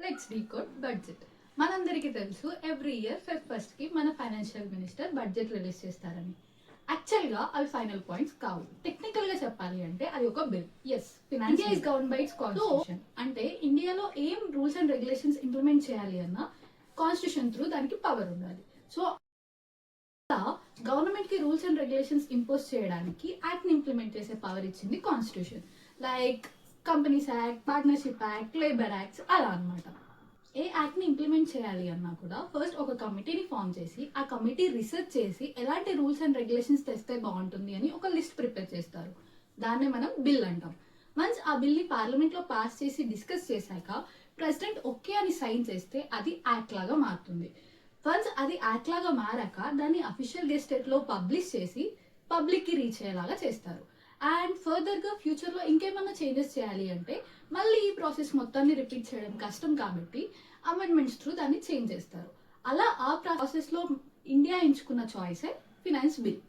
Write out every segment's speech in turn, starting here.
Let's decode budget. మనందరికీ తెలుసు every year first కి మన ఫైనాన్షియల్ మినిస్టర్ బడ్జెట్ రిలీజ్ చేస్తారని. యాక్చువల్గా అవి ఫైనల్ పాయింట్స్ కావు. టెక్నికల్ గా చెప్పాలి అంటే అది ఒక bill. India is govern by it's constitution. అంటే ఇండియాలో ఏం రూల్స్ అండ్ రెగ్యులేషన్స్ ఇంప్లిమెంట్ చేయాలి అన్న కాన్స్టిట్యూషన్ త్రూ దానికి పవర్ ఉండాలి. సో గవర్నమెంట్ కి రూల్స్ అండ్ రెగ్యులేషన్స్ ఇంపోజ్ చేయడానికి యాక్ట్ ని ఇంప్లిమెంట్ చేసే పవర్ ఇచ్చింది constitution. Like companies act, partnership act, labour acts అలా అనమాట. ఏ యాక్ట్ ని ఇంప్లిమెంట్ చేయాలి అన్నా కూడా ఫస్ట్ ఒక కమిటీని ఫామ్ చేసి ఆ కమిటీ రీసెర్చ్ చేసి ఎలాంటి రూల్స్ అండ్ రెగ్యులేషన్స్ తెస్తే బాగుంటుంది అని ఒక లిస్ట్ ప్రిపేర్ చేస్తారు. దాన్నే మనం బిల్ అంటాం. వన్స్ ఆ బిల్ ని పార్లమెంట్ లో పాస్ చేసి డిస్కస్ చేశాక ప్రెసిడెంట్ ఓకే అని సైన్ చేస్తే అది యాక్ట్ లాగా మారుతుంది. వన్స్ అది యాక్ట్ లాగా మారాక దాన్ని అఫీషియల్ గెస్టెట్ లో పబ్లిష్ చేసి పబ్లిక్ కి రీచ్ అయ్యేలాగా చేస్తారు. అండ్ ఫర్దర్ గా ఫ్యూచర్ లో ఇంకేమన్నా చేంజెస్ చేయాలి అంటే మళ్ళీ ఈ ప్రాసెస్ మొత్తాన్ని రిపీట్ చేయడం కష్టం కాబట్టి అమెండ్మెంట్స్ త్రూ దాన్ని చేంజ్ చేస్తారు. అలా ఆ ప్రాసెస్ లో ఇండియా ఎంచుకున్న చాయిసే ఫినాన్స్ బిల్.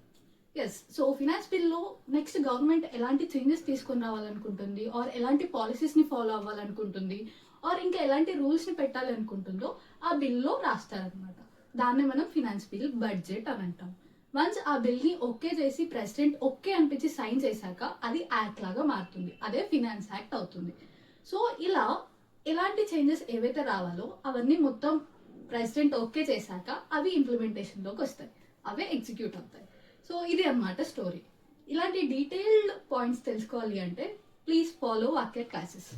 సో ఫినాన్స్ బిల్లో నెక్స్ట్ గవర్నమెంట్ ఎలాంటి చేంజెస్ తీసుకొని రావాలనుకుంటుంది, ఆర్ ఎలాంటి పాలసీస్ ని ఫాలో అవ్వాలనుకుంటుంది, ఆర్ ఇంకా ఎలాంటి రూల్స్ ని పెట్టాలనుకుంటుందో ఆ బిల్లో రాస్తారనమాట. దాన్ని మనం ఫినాన్స్ బిల్, బడ్జెట్ అని అంటాం. వన్స్ ఆ బిల్ ని ఓకే చేసి ప్రెసిడెంట్ ఓకే అనిపించి సైన్ చేశాక అది యాక్ట్ లాగా మారుతుంది. అదే ఫినాన్స్ యాక్ట్ అవుతుంది. సో ఇలా ఎలాంటి చేంజెస్ ఏవైతే రావాలో అవన్నీ మొత్తం ప్రెసిడెంట్ ఓకే చేశాక అవి ఇంప్లిమెంటేషన్ లోకి వస్తాయి, అవే ఎగ్జిక్యూట్ అవుతాయి. సో ఇది అన్నమాట స్టోరీ. ఇలాంటి డీటెయిల్డ్ పాయింట్స్ తెలుసుకోవాలి అంటే ప్లీజ్ ఫాలో వాక్య క్లాసెస్.